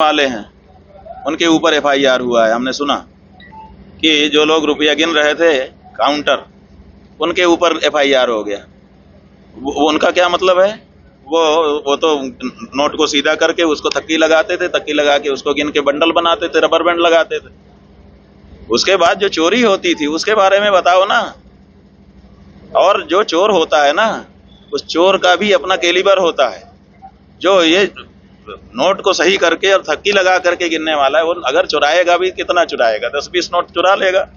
वाले हैं उनके ऊपर एफआईआर हुआ है। हमने सुना कि जो लोग रुपया गिन रहे थे काउंटर, उनके ऊपर एफआईआर हो गया। वो उनका क्या मतलब है? वो तो नोट को सीधा करके उसको थक्की लगाते थे, थक्की लगा के उसको गिन के बंडल बनाते थे, रबर बैंड लगाते थे। उसके बाद जो चोरी होती थी उसके बारे में बताओ ना। और जो चोर होता है ना, उस चोर का भी अपना कैलिबर होता है। जो ये नोट को सही करके और थक्की लगा करके गिनने वाला है, वो अगर चुराएगा भी कितना चुराएगा? 10-20 नोट चुरा लेगा।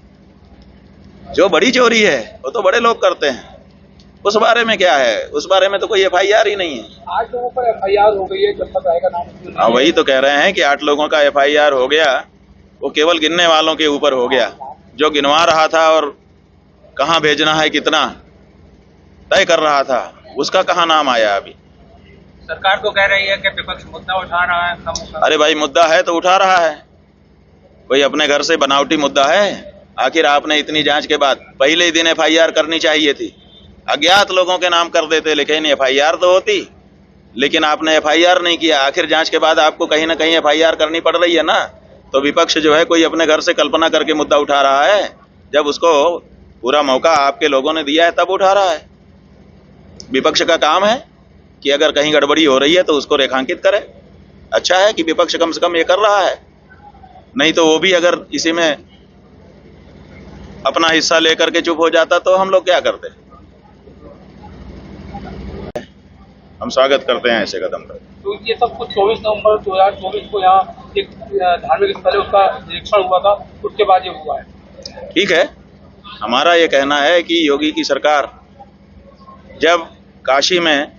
जो बड़ी चोरी है वो तो बड़े लोग करते हैं, उस बारे में क्या है? उस बारे में तो कोई एफआईआर ही नहीं है। 8 लोगों पर एफआईआर हो गई है, जब तक आएगा नाम। हाँ, वही तो कह रहे हैं कि 8 लोगों का एफआईआर हो गया। वो केवल गिनने वालों के ऊपर हो गया। जो गिनवा रहा था और कहाँ भेजना है कितना तय कर रहा था, उसका कहाँ नाम आया? अभी सरकार तो कह रही है कि विपक्ष मुद्दा उठा रहा है। अरे भाई, मुद्दा है तो उठा रहा है। कोई अपने घर से बनावटी मुद्दा है? आखिर आपने इतनी जांच के बाद पहले ही दिन एफआईआर करनी चाहिए थी। अज्ञात लोगों के नाम कर देते, लेकिन एफआईआर तो होती। लेकिन आपने एफआईआर नहीं किया। आखिर जांच के बाद आपको कहीं ना कहीं एफआईआर करनी पड़ रही है ना। तो विपक्ष जो है कोई अपने घर से कल्पना करके मुद्दा उठा रहा है, जब उसको पूरा मौका आपके लोगों ने दिया है तब उठा रहा है। विपक्ष का काम है कि अगर कहीं गड़बड़ी हो रही है तो उसको रेखांकित करे। अच्छा है कि विपक्ष कम से कम ये कर रहा है, नहीं तो वो भी अगर इसी में अपना हिस्सा लेकर के चुप हो जाता तो हम लोग क्या करते? हम स्वागत करते हैं ऐसे कदम का। तो ये सब कुछ 24 नवंबर 2024 को यहाँ एक धार्मिक स्थल है, उसका निरीक्षण हुआ था, उसके बाद ये हुआ है। ठीक है, हमारा ये कहना है कि योगी की सरकार जब काशी में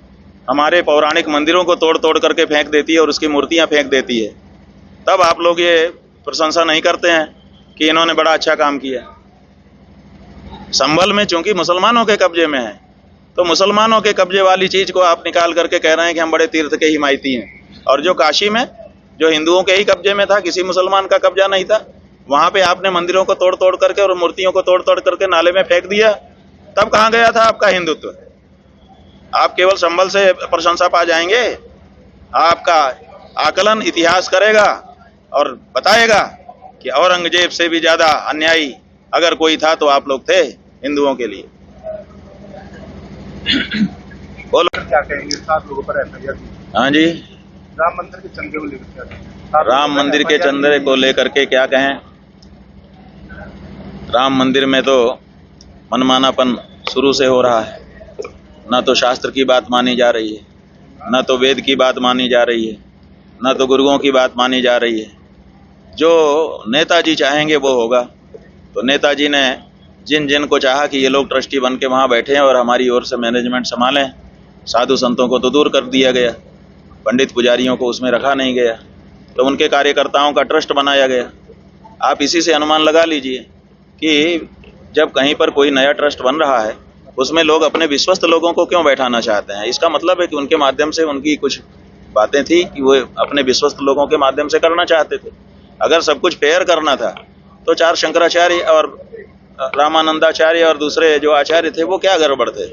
हमारे पौराणिक मंदिरों को तोड़ तोड़ करके फेंक देती है और उसकी मूर्तियां फेंक देती है, तब आप लोग ये प्रशंसा नहीं करते हैं कि इन्होंने बड़ा अच्छा काम किया। संभल में चूंकि मुसलमानों के कब्जे में है, तो मुसलमानों के कब्जे वाली चीज को आप निकाल करके कह रहे हैं कि हम बड़े तीर्थ के हिमायती हैं। और जो काशी में जो हिंदुओं के ही कब्जे में था, किसी मुसलमान का कब्जा नहीं था, वहां पे आपने मंदिरों को तोड़ तोड़ करके और मूर्तियों को तोड़ तोड़ करके नाले में फेंक दिया। तब कहाँ गया था आपका हिंदुत्व? आप केवल संभल से प्रशंसा पा जाएंगे? आपका आकलन इतिहास करेगा और बताएगा कि औरंगजेब से भी ज्यादा अन्यायी अगर कोई था तो आप लोग थे हिंदुओं के लिए। बोलो क्या कहेंगे? 7 लोगों पर एफआईआर। हाँ जी, राम मंदिर के चंदे को लेकर क्या कहें? राम मंदिर के चंदे को लेकर के क्या कहें? राम मंदिर में तो मनमानापन शुरू से हो रहा है। ना तो शास्त्र की बात मानी जा रही है, ना तो वेद की बात मानी जा रही है, ना तो गुरुओं की बात मानी जा रही है। जो नेताजी चाहेंगे वो होगा। तो नेताजी ने जिन जिन को चाहा कि ये लोग ट्रस्टी बन के वहाँ बैठे हैं और हमारी ओर से मैनेजमेंट संभालें, साधु संतों को तो दूर कर दिया गया, पंडित पुजारियों को उसमें रखा नहीं गया, तो उनके कार्यकर्ताओं का ट्रस्ट बनाया गया। आप इसी से अनुमान लगा लीजिए कि जब कहीं पर कोई नया ट्रस्ट बन रहा है, उसमें लोग अपने विश्वस्त लोगों को क्यों बैठाना चाहते हैं? इसका मतलब है कि उनके माध्यम से उनकी कुछ बातें थी कि वो अपने विश्वस्त लोगों के माध्यम से करना चाहते थे। अगर सब कुछ फेयर करना था तो 4 शंकराचार्य और रामानंदाचार्य और दूसरे जो आचार्य थे वो क्या गड़बड़ थे?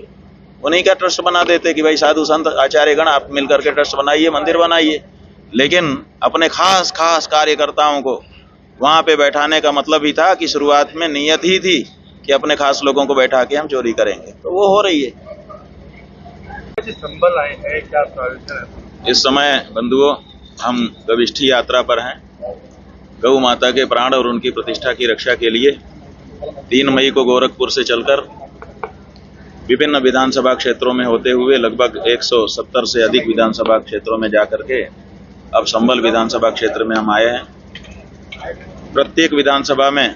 उन्हीं का ट्रस्ट बना देते कि भाई साधु संत आचार्य गण आप मिलकर के ट्रस्ट बनाइए, मंदिर बनाइए। लेकिन अपने खास खास कार्यकर्ताओं को वहां पे बैठाने का मतलब ही था कि शुरुआत में नियत ही थी कि अपने खास लोगों को बैठा के हम चोरी करेंगे। तो वो हो रही है। संभल आए हैं, क्या प्रायोजन है? इस समय बंधुओं हम गविष्ठी यात्रा पर हैं। गौ माता के प्राण और उनकी प्रतिष्ठा की रक्षा के लिए 3 मई को गोरखपुर से चलकर विभिन्न विधानसभा क्षेत्रों में होते हुए लगभग 170 से अधिक विधानसभा क्षेत्रों में जाकर के अब संभल विधानसभा क्षेत्र में हम आए हैं। प्रत्येक विधानसभा में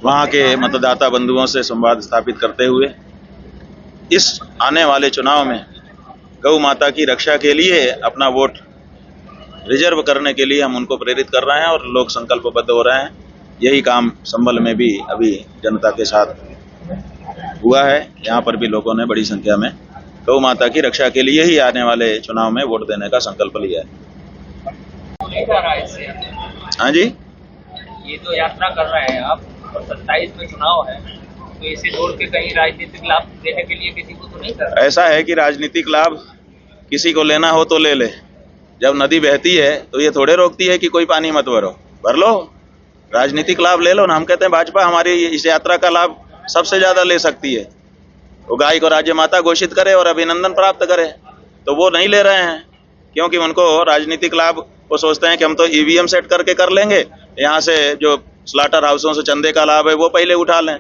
वहां के मतदाता बंधुओं से संवाद स्थापित करते हुए इस आने वाले चुनाव में गौ माता की रक्षा के लिए अपना वोट रिजर्व करने के लिए हम उनको प्रेरित कर रहे हैं और लोग संकल्पबद्ध हो रहे हैं। यही काम संभल में भी अभी जनता के साथ हुआ है। यहाँ पर भी लोगों ने बड़ी संख्या में गौ माता की रक्षा के लिए ही आने वाले चुनाव में वोट देने का संकल्प लिया है। हाँ जी, ये तो यात्रा कर रहे हैं आप और 27 में चुनाव है, तो इसे छोड़ के कहीं राजनीतिक लाभ देने के लिए किसी को तो नहीं कर रहा? ऐसा है कि राजनीतिक लाभ किसी को लेना हो तो ले ले, जब नदी बहती है तो ये थोड़े रोकती है कि कोई पानी मत भर लो, राजनीतिक लाभ ले लो ना। हम कहते हैं भाजपा हमारी इस यात्रा का लाभ सबसे ज्यादा ले सकती है, वो गाय को राज्य माता घोषित करे और अभिनंदन प्राप्त करे, तो वो नहीं ले रहे हैं क्योंकि उनको राजनीतिक लाभ, वो सोचते हैं कि हम तो ईवीएम सेट करके कर लेंगे, यहाँ से जो स्लाटर हाउसों से चंदे का लाभ है वो पहले उठा लें,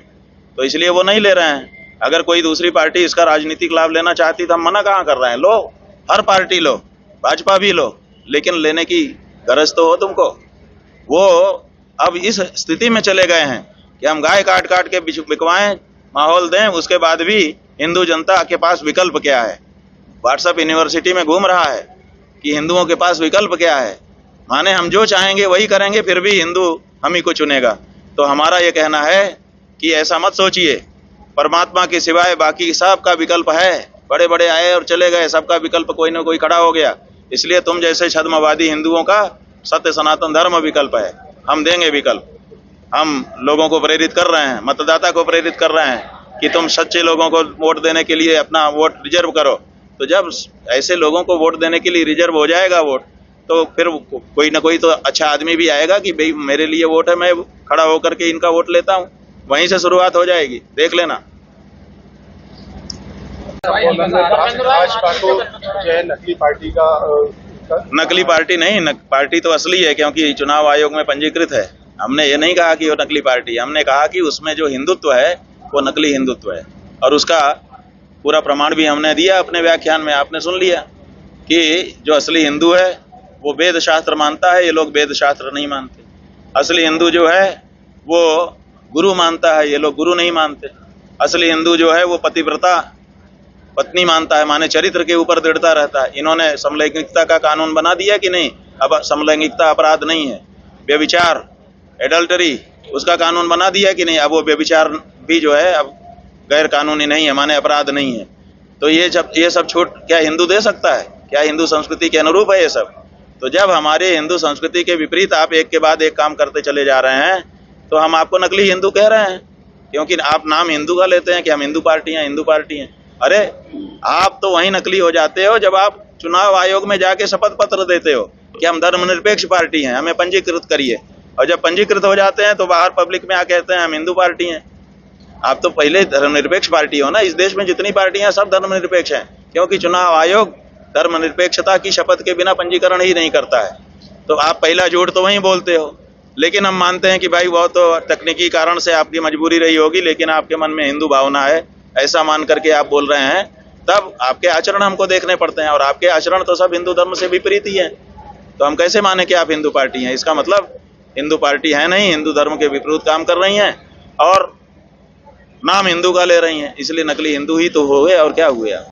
तो इसलिए वो नहीं ले रहे हैं। अगर कोई दूसरी पार्टी इसका राजनीतिक लाभ लेना चाहती तो हम मना कहाँ कर रहे हैं, लो, हर पार्टी लो, भाजपा भी लो, लेकिन लेने की गरज तो हो तुमको। वो अब इस स्थिति में चले गए हैं कि हम गाय काट काट के बिकवाएं, माहौल दें, उसके बाद भी हिंदू जनता के पास विकल्प क्या है। व्हाट्सएप यूनिवर्सिटी में घूम रहा है कि हिंदुओं के पास विकल्प क्या है, माने हम जो चाहेंगे वही करेंगे, फिर भी हिंदू हम ही को चुनेगा। तो हमारा ये कहना है कि ऐसा मत सोचिए, परमात्मा के सिवाय बाकी सबका विकल्प है, बड़े बड़े आए और चले गए, सबका विकल्प कोई ना कोई खड़ा हो गया। इसलिए तुम जैसे छद्मवादी हिंदुओं का सत्य सनातन धर्म विकल्प है, हम देंगे विकल्प। हम लोगों को प्रेरित कर रहे हैं, मतदाता को प्रेरित कर रहे हैं कि तुम सच्चे लोगों को वोट देने के लिए अपना वोट रिजर्व करो। तो जब ऐसे लोगों को वोट देने के लिए रिजर्व हो जाएगा वोट, तो फिर कोई ना कोई तो अच्छा आदमी भी आएगा कि भाई मेरे लिए वोट है, मैं खड़ा होकर के इनका वोट लेता हूँ, वहीं से शुरुआत हो जाएगी, देख लेना। भाजपा को जो है नकली पार्टी का नकली पार्टी नहीं, पार्टी तो असली है क्योंकि चुनाव आयोग में पंजीकृत है। हमने ये नहीं कहा कि वो नकली पार्टी है, हमने कहा कि उसमें जो हिंदुत्व है वो नकली हिंदुत्व है, और उसका पूरा प्रमाण भी हमने दिया अपने व्याख्यान में, आपने सुन लिया कि जो असली हिंदू है वो वेद शास्त्र मानता है, ये लोग वेद शास्त्र नहीं मानते। असली हिंदू जो है वो गुरु मानता है, ये लोग गुरु नहीं मानते। असली हिंदू जो है वो पतिव्रता पत्नी मानता है, माने चरित्र के ऊपर दृढ़ता रहता है। इन्होंने समलैंगिकता का कानून बना दिया कि नहीं, अब समलैंगिकता अपराध नहीं है। व्यभिचार, एडल्टरी, उसका कानून बना दिया कि नहीं, अब वो व्यभिचार भी जो है अब गैर कानूनी नहीं है, माने अपराध नहीं है। तो ये सब छूट क्या हिंदू दे सकता है? क्या हिंदू संस्कृति के अनुरूप है ये सब? तो जब हमारे हिंदू संस्कृति के विपरीत आप एक के बाद एक काम करते चले जा रहे हैं तो हम आपको नकली हिंदू कह रहे हैं, क्योंकि आप नाम हिंदू का लेते हैं कि हम हिंदू पार्टी हैं, हिंदू पार्टी हैं। अरे आप तो वहीं नकली हो जाते हो जब आप चुनाव आयोग में जाके शपथ पत्र देते हो कि हम धर्मनिरपेक्ष पार्टी हैं, हमें पंजीकृत करिए, और जब पंजीकृत हो जाते हैं तो बाहर पब्लिक में आके कहते हैं हम हिंदू पार्टी हैं। आप तो पहले धर्मनिरपेक्ष पार्टी हो ना। इस देश में जितनी पार्टियां सब धर्मनिरपेक्ष हैं, क्योंकि चुनाव आयोग धर्मनिरपेक्षता की शपथ के बिना पंजीकरण ही नहीं करता है। तो आप पहला झूठ तो वहीं बोलते हो, लेकिन हम मानते हैं कि भाई वो तो तकनीकी कारण से आपकी मजबूरी रही होगी, लेकिन आपके मन में हिंदू भावना है, ऐसा मान करके आप बोल रहे हैं, तब आपके आचरण हमको देखने पड़ते हैं, और आपके आचरण तो सब हिंदू धर्म से विपरीत ही है। तो हम कैसे माने कि आप हिंदू पार्टी हैं? इसका मतलब हिंदू पार्टी है नहीं, हिंदू धर्म के विपरीत काम कर रही हैं और नाम हिंदू का ले रही हैं, इसलिए नकली हिंदू ही तो हो गए, और क्या हुए।